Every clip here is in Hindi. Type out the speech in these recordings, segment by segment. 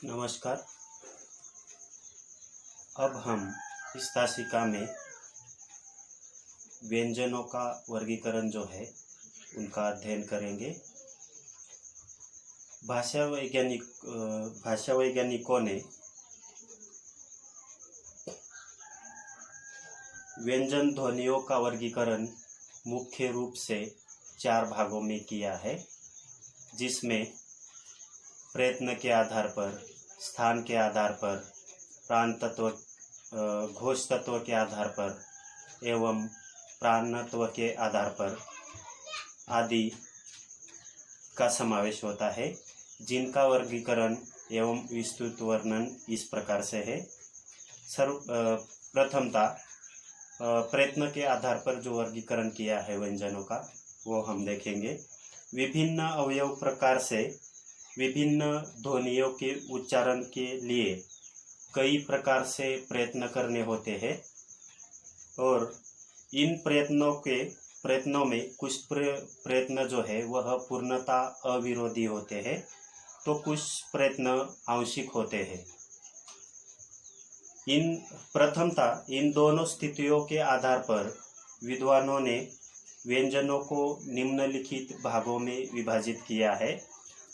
नमस्कार। अब हम इस तासिका में व्यंजनों का वर्गीकरण जो है उनका अध्ययन करेंगे। भाषा वैज्ञानिकों ने व्यंजन ध्वनियों का वर्गीकरण मुख्य रूप से 4 भागों में किया है, जिसमें प्रयत्न के आधार पर, स्थान के आधार पर, प्राण तत्व, घोष तत्व के आधार पर एवं प्राणत्व के आधार पर आदि का समावेश होता है, जिनका वर्गीकरण एवं विस्तृत वर्णन इस प्रकार से है। प्रथमतः प्रयत्न के आधार पर जो वर्गीकरण किया है व्यंजनों का, वो हम देखेंगे। विभिन्न अवयव प्रकार से विभिन्न ध्वनियों के उच्चारण के लिए कई प्रकार से प्रयत्न करने होते हैं और इन प्रयत्नों में कुछ प्रयत्न जो है वह पूर्णतः अविरोधी होते हैं, तो कुछ प्रयत्न आंशिक होते हैं। प्रथमतः इन दोनों स्थितियों के आधार पर विद्वानों ने व्यंजनों को निम्नलिखित भागों में विभाजित किया है।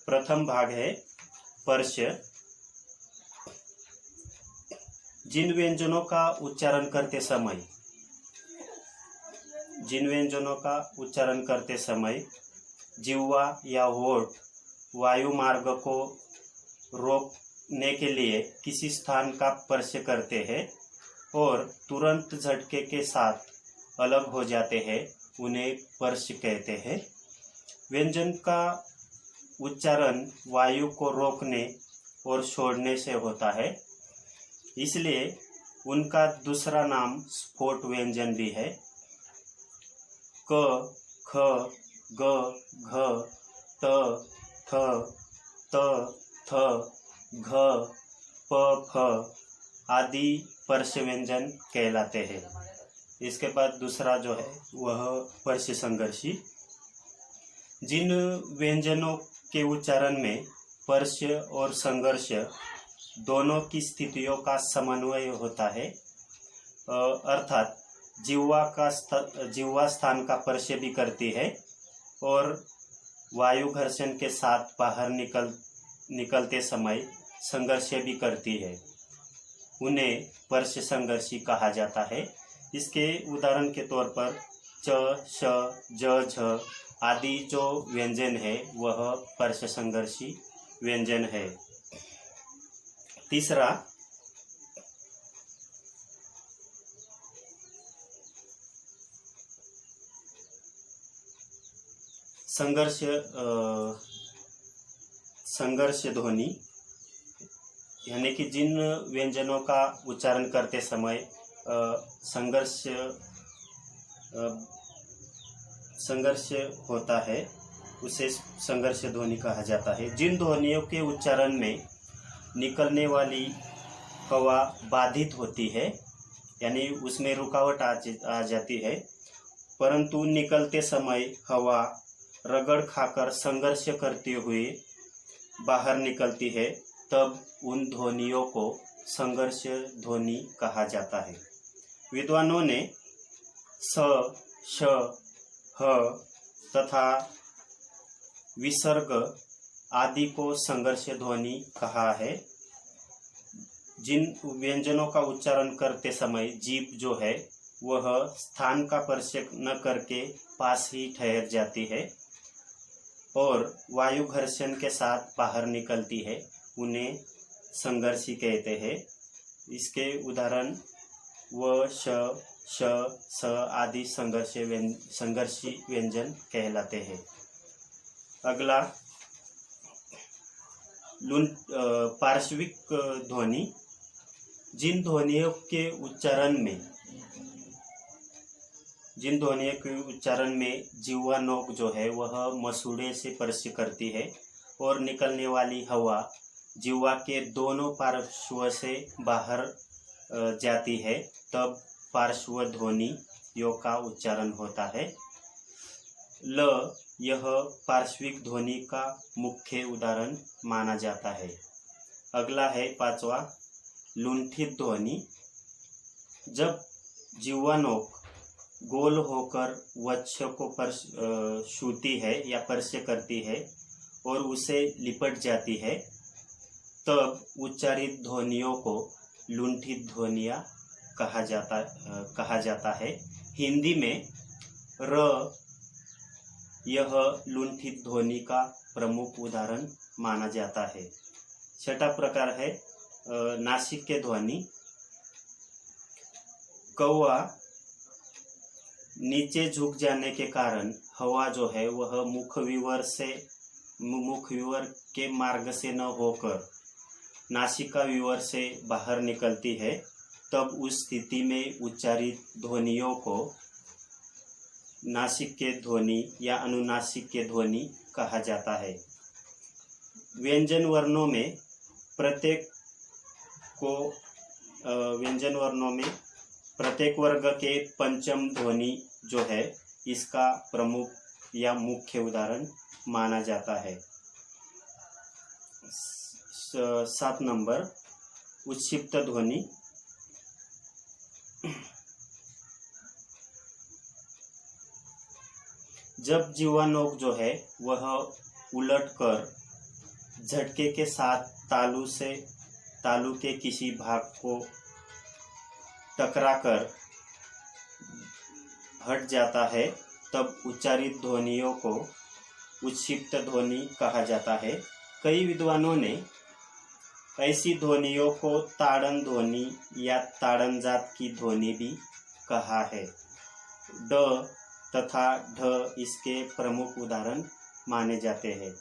प्रथम भाग है पर्श्य। जिन व्यंजनों का उच्चारण करते समय जिह्वा या होठ वायु मार्ग को रोकने के लिए किसी स्थान का स्पर्श करते हैं और तुरंत झटके के साथ अलग हो जाते हैं, उन्हें स्पर्श कहते हैं। व्यंजन का उच्चारण वायु को रोकने और छोड़ने से होता है, इसलिए उनका दूसरा नाम स्फोट व्यंजन भी है। क, ख, ग, घ, त, थ, त, थ, घ, प, फ आदि पर्श्य व्यंजन कहलाते हैं। इसके बाद दूसरा जो है वह पर्श्य संघर्षी। जिन व्यंजनों के उच्चारण में पर्श्य और संघर्ष दोनों की स्थितियों का समन्वय होता है, अर्थात जिह्वा स्थान का स्पर्श भी करती है और वायु घर्षण के साथ बाहर निकलते समय संघर्ष भी करती है, उन्हें पर्श्य संघर्षी कहा जाता है। इसके उदाहरण के तौर पर च, श, ज, झ आदि जो व्यंजन है वह पर्श्य संघर्षी व्यंजन है। तीसरा संघर्ष ध्वनि, यानी कि जिन व्यंजनों का उच्चारण करते समय संघर्ष होता है, उसे संघर्ष ध्वनि कहा जाता है। जिन ध्वनियों के उच्चारण में निकलने वाली हवा बाधित होती है, यानी उसमें रुकावट आ जाती है, परंतु निकलते समय हवा रगड़ खाकर संघर्ष करते हुए बाहर निकलती है, तब उन ध्वनियों को संघर्ष ध्वनि कहा जाता है। विद्वानों ने स, श, ह तथा विसर्ग आदि को संघर्ष ध्वनि कहा है। जिन व्यंजनों का उच्चारण करते समय जीभ जो है वह स्थान का स्पर्श न करके पास ही ठहर जाती है और वायु घर्षण के साथ बाहर निकलती है, उन्हें संघर्षी कहते हैं। इसके उदाहरण व, श, श, स आदि संघर्षी व्यंजन कहलाते हैं। अगला पार्श्विक ध्वनि। जिन ध्वनियों के उच्चारण में जिह्वा नोक जो है वह मसूड़े से स्पर्श करती है और निकलने वाली हवा जिह्वा के दोनों पार्श्व से बाहर जाती है, तब पार्श्व ध्वनियों का उच्चारण होता है। ल, यह पार्श्विक ध्वनि का मुख्य उदाहरण माना जाता है। अगला है पांचवा लुंठित ध्वनि। जब जिह्वा नोक गोल होकर वक्ष को छूती है या स्पर्श करती है और उसे लिपट जाती है, तब उच्चारित ध्वनियों को लुंठित ध्वनियाँ कहा जाता है। हिंदी में र यह लुंठित ध्वनि का प्रमुख उदाहरण माना जाता है। छठा प्रकार है नासिक के ध्वनि। कौवा नीचे झुक जाने के कारण हवा जो है वह मुखविवर के मार्ग से न होकर नासिका विवर से बाहर निकलती है, तब उस स्थिति में उच्चारित ध्वनियों को नासिक के ध्वनि या अनुनासिक के ध्वनि कहा जाता है। व्यंजन वर्णों में प्रत्येक वर्ग के पंचम ध्वनि जो है इसका प्रमुख या मुख्य उदाहरण माना जाता है। 7 नंबर उत्क्षिप्त ध्वनि। जब जिह्वा नोक जो है वह उलटकर झटके के साथ तालू के किसी भाग को टकराकर हट जाता है, तब उच्चारित ध्वनियों को उत्क्षिप्त ध्वनि कहा जाता है। कई विद्वानों ने ऐसी ध्वनियों को ताड़न ध्वनि या ताड़नजात की ध्वनि भी कहा है। ड तथा ढ इसके प्रमुख उदाहरण माने जाते हैं।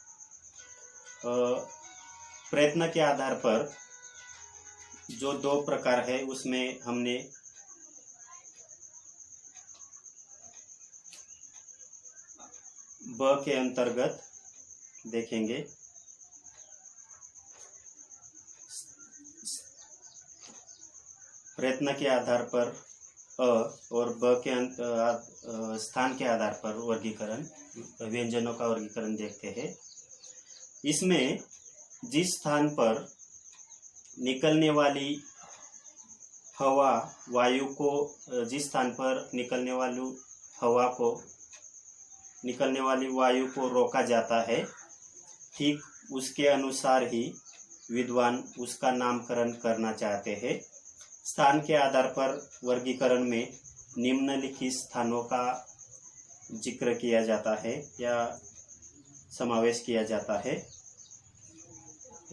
प्रयत्न के आधार पर जो 2 प्रकार है उसमें हमने ब के अंतर्गत देखेंगे। प्रयत्न के आधार पर अ और ब के स्थान के आधार पर वर्गीकरण, व्यंजनों का वर्गीकरण देखते हैं। इसमें जिस स्थान पर निकलने वाली हवा वायु को जिस स्थान पर निकलने वाली वायु को रोका जाता है, ठीक उसके अनुसार ही विद्वान उसका नामकरण करना चाहते हैं। स्थान के आधार पर वर्गीकरण में निम्नलिखित स्थानों का जिक्र किया जाता है या समावेश किया जाता है।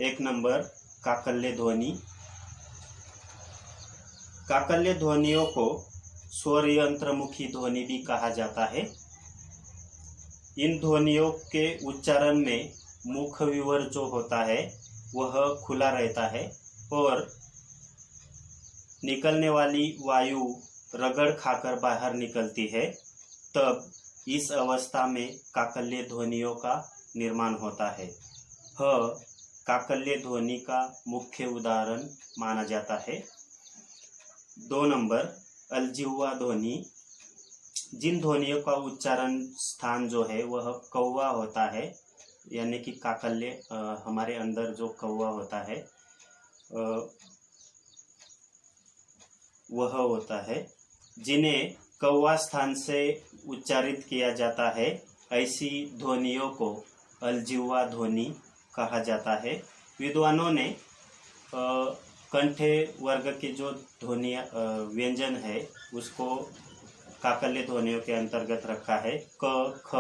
1 नंबर काकल्य ध्वनि। काकल्य ध्वनियों को स्वर यंत्रमुखी ध्वनि भी कहा जाता है। इन ध्वनियों के उच्चारण में मुख विवर जो होता है वह खुला रहता है और निकलने वाली वायु रगड़ खाकर बाहर निकलती है, तब इस अवस्था में काकल्य ध्वनियों का निर्माण होता है। ह काकल्य ध्वनि का मुख्य उदाहरण माना जाता है। 2 नंबर अलजिह्वा ध्वनि। जिन ध्वनियों का उच्चारण स्थान जो है वह कौवा होता है, यानी कि काकल्य हमारे अंदर जो कौवा होता है वह होता है, जिन्हें कौवा स्थान से उच्चारित किया जाता है, ऐसी ध्वनियों को अलजिह्वा ध्वनि कहा जाता है। विद्वानों ने कंठे वर्ग के जो ध्वनि व्यंजन है उसको काकल्य ध्वनियों के अंतर्गत रखा है। क, ख,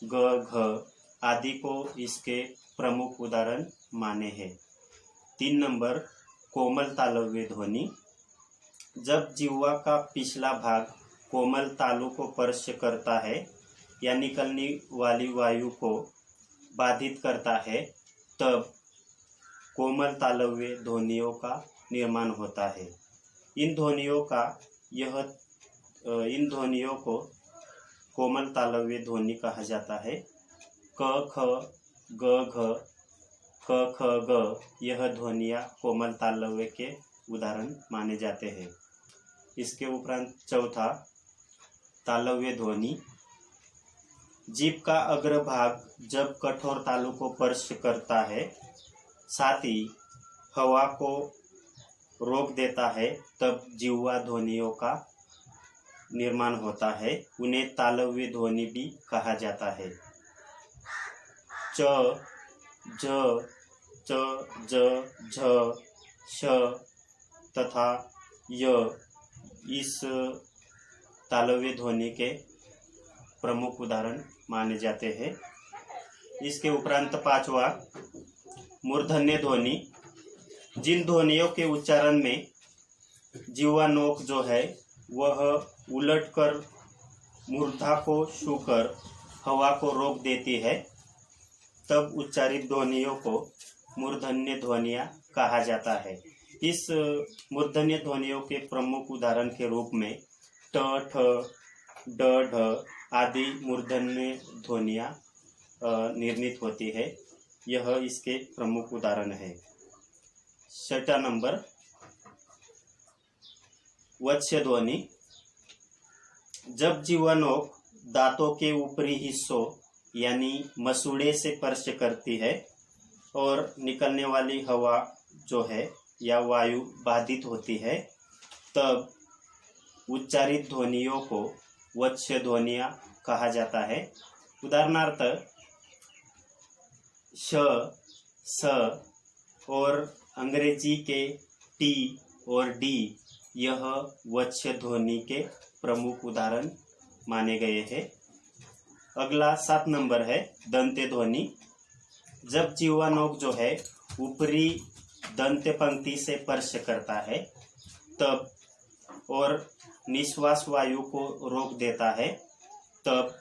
ग, घ आदि को इसके प्रमुख उदाहरण माने हैं। 3 नंबर कोमल तालव्य ध्वनि। जब जिह्वा का पिछला भाग कोमल तालु को स्पर्श करता है या निकलने वाली वायु को बाधित करता है, तब कोमल तालव्य ध्वनियों का निर्माण होता है। इन ध्वनियों को कोमल तालव्य ध्वनि कहा जाता है। क, ख, ग, घ, क, ख, ग यह ध्वनियाँ कोमल तालव्य के उदाहरण माने जाते हैं। इसके उपरांत चौथा तालव्य ध्वनि। जीभ का अग्रभाग जब कठोर तालु को स्पर्श करता है, साथ ही हवा को रोक देता है तब जिह्वा ध्वनियों का निर्माण होता है। उन्हें तालव्य ध्वनि भी कहा जाता है। च, झ, च, ज, झ, श तथा य इस तालव्य ध्वनि के प्रमुख उदाहरण माने जाते हैं। इसके उपरांत पांचवा मूर्धन्य ध्वनि। जिन ध्वनियों के उच्चारण में जिह्वा नोक जो है वह उलटकर मूर्धा को छूकर हवा को रोक देती है तब उच्चारित ध्वनियों को मूर्धन्य ध्वनियाँ कहा जाता है। इस मूर्धन्य ध्वनियों के प्रमुख उदाहरण के रूप में ट, ठ, ड, ढ आदि मूर्धन्य ध्वनियाँ निर्मित होती है। यह इसके प्रमुख उदाहरण है। छठा नंबर वत्स्य ध्वनि। जब जिह्वा नोक दांतों के ऊपरी हिस्सों यानी मसूड़े से स्पर्श करती है और निकलने वाली हवा जो है या वायु बाधित होती है तब उच्चारित ध्वनियों को वत्स्य ध्वनियाँ कहा जाता है। उदाहरणार्थ श, स और अंग्रेजी के टी और डी यह वत्स्य ध्वनि के प्रमुख उदाहरण माने गए हैं। अगला 7 नंबर है दंत्य ध्वनि। जब जिह्वा नोक जो है ऊपरी दंत्य पंक्ति से स्पर्श करता है तब और निश्वास वायु को रोक देता है तब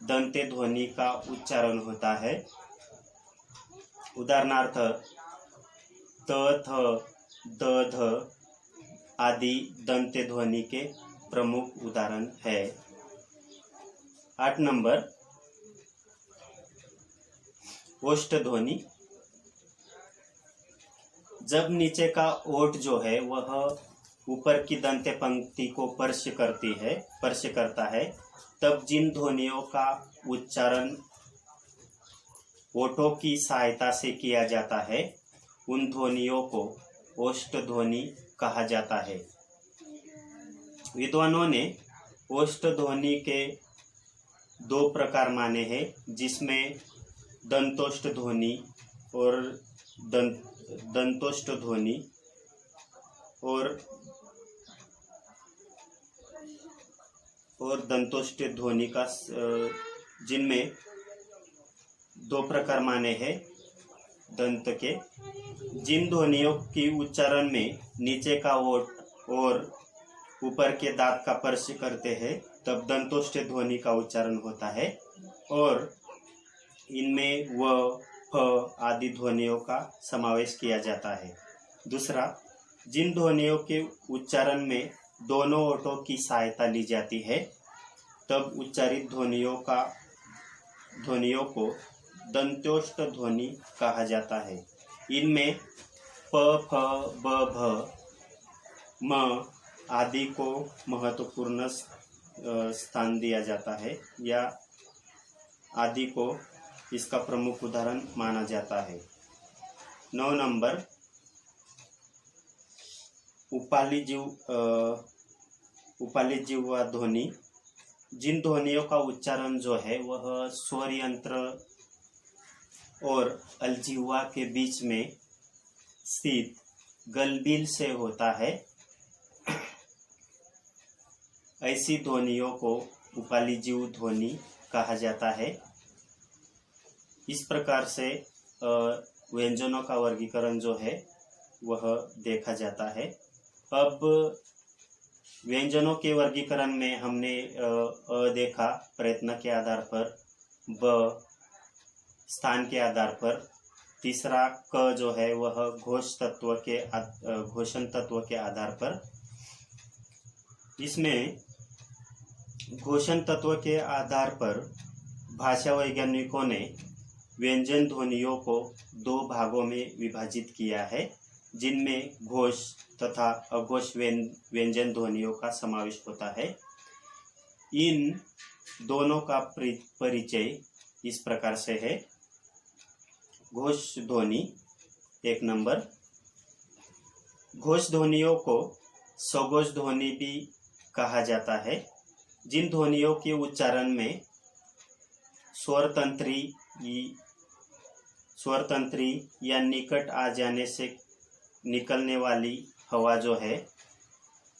दंत्य ध्वनि का उच्चारण होता है। उदाहरणार्थ त, थ, द, ध आदि दंत्य ध्वनि के प्रमुख उदाहरण है। 8 नंबर ओष्ठ ध्वनि। जब नीचे का ओठ जो है वह ऊपर की दंत्य पंक्ति को स्पर्श करता है तब जिन ध्वनियों का उच्चारण ओठों की सहायता से किया जाता है उन ध्वनियों को ओष्ठ ध्वनि कहा जाता है। विद्वानों ने ओष्ठ ध्वनि के 2 प्रकार माने हैं जिसमें दंतोष्ठ ध्वनि और दंतोष्ठ ध्वनि और दंतोष्ठ ध्वनि का जिनमें 2 प्रकार माने हैं दंत के। जिन ध्वनियों की उच्चारण में नीचे का ओठ और ऊपर के दांत का स्पर्श करते हैं तब दंतोष्ठ ध्वनि का उच्चारण होता है और इनमें व, फ आदि ध्वनियों का समावेश किया जाता है। दूसरा, जिन ध्वनियों के उच्चारण में दोनों ओठों की सहायता ली जाती है तब उच्चारित ध्वनियों को दंत्योष्ठ ध्वनि कहा जाता है। इनमें प, फ, ब, भ, म आदि को महत्वपूर्ण स्थान दिया जाता है या आदि को इसका प्रमुख उदाहरण माना जाता है। 9 नंबर उपाली जिह्वा ध्वनि। जिन ध्वनियों का उच्चारण जो है वह स्वर यंत्र और अलजिह्वा के बीच में स्थित गलबिल से होता है ऐसी ध्वनियों को उपाली जिह्व ध्वनि कहा जाता है। इस प्रकार से व्यंजनों का वर्गीकरण जो है वह देखा जाता है। अब व्यंजनों के वर्गीकरण में हमने अ देखा प्रयत्न के आधार पर, ब स्थान के आधार पर, तीसरा क जो है वह घोषण तत्व के आधार पर। इसमें घोषण तत्व के आधार पर भाषा वैज्ञानिकों ने व्यंजन ध्वनियों को 2 भागों में विभाजित किया है जिनमें घोष तथा अघोष व्यंजन ध्वनियों का समावेश होता है। इन दोनों का परिचय इस प्रकार से है। घोष ध्वनि 1 नंबर, घोष ध्वनियों को सघोष ध्वनि भी कहा जाता है। जिन ध्वनियों के उच्चारण में स्वरतंत्री या निकट आ जाने से निकलने वाली हवा जो है,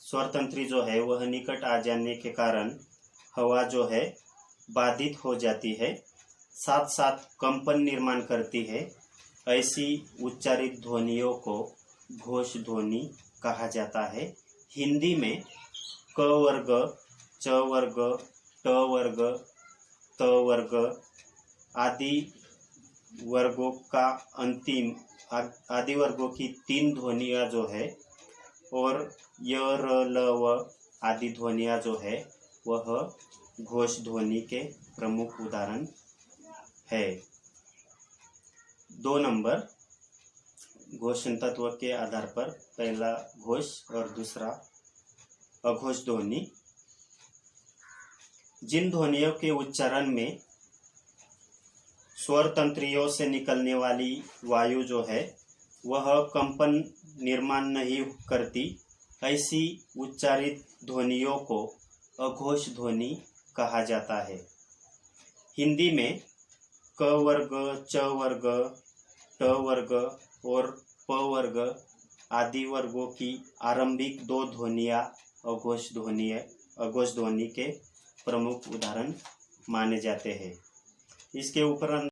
स्वरतंत्री जो है वह निकट आ जाने के कारण हवा जो है बाधित हो जाती है, साथ साथ कंपन निर्माण करती है, ऐसी उच्चारित ध्वनियों को घोष ध्वनि कहा जाता है। हिंदी में क वर्ग, च वर्ग, ट वर्ग, त वर्ग आदि वर्गों की 3 ध्वनियाँ जो है और य, र, ल, व आदि ध्वनियाँ जो है वह घोष ध्वनि के प्रमुख उदाहरण है। 2 नंबर घोषण तत्व के आधार पर, पहला घोष और दूसरा अघोष ध्वनि। जिन ध्वनियों के उच्चारण में स्वर तंत्रियों से निकलने वाली वायु जो है वह कंपन निर्माण नहीं करती, ऐसी उच्चारित ध्वनियों को अघोष ध्वनि कहा जाता है। हिंदी में क वर्ग, च वर्ग, ट वर्ग और प वर्ग आदि वर्गों की आरंभिक 2 ध्वनियाँ अघोष ध्वनि के प्रमुख उदाहरण माने जाते हैं। इसके उपरांत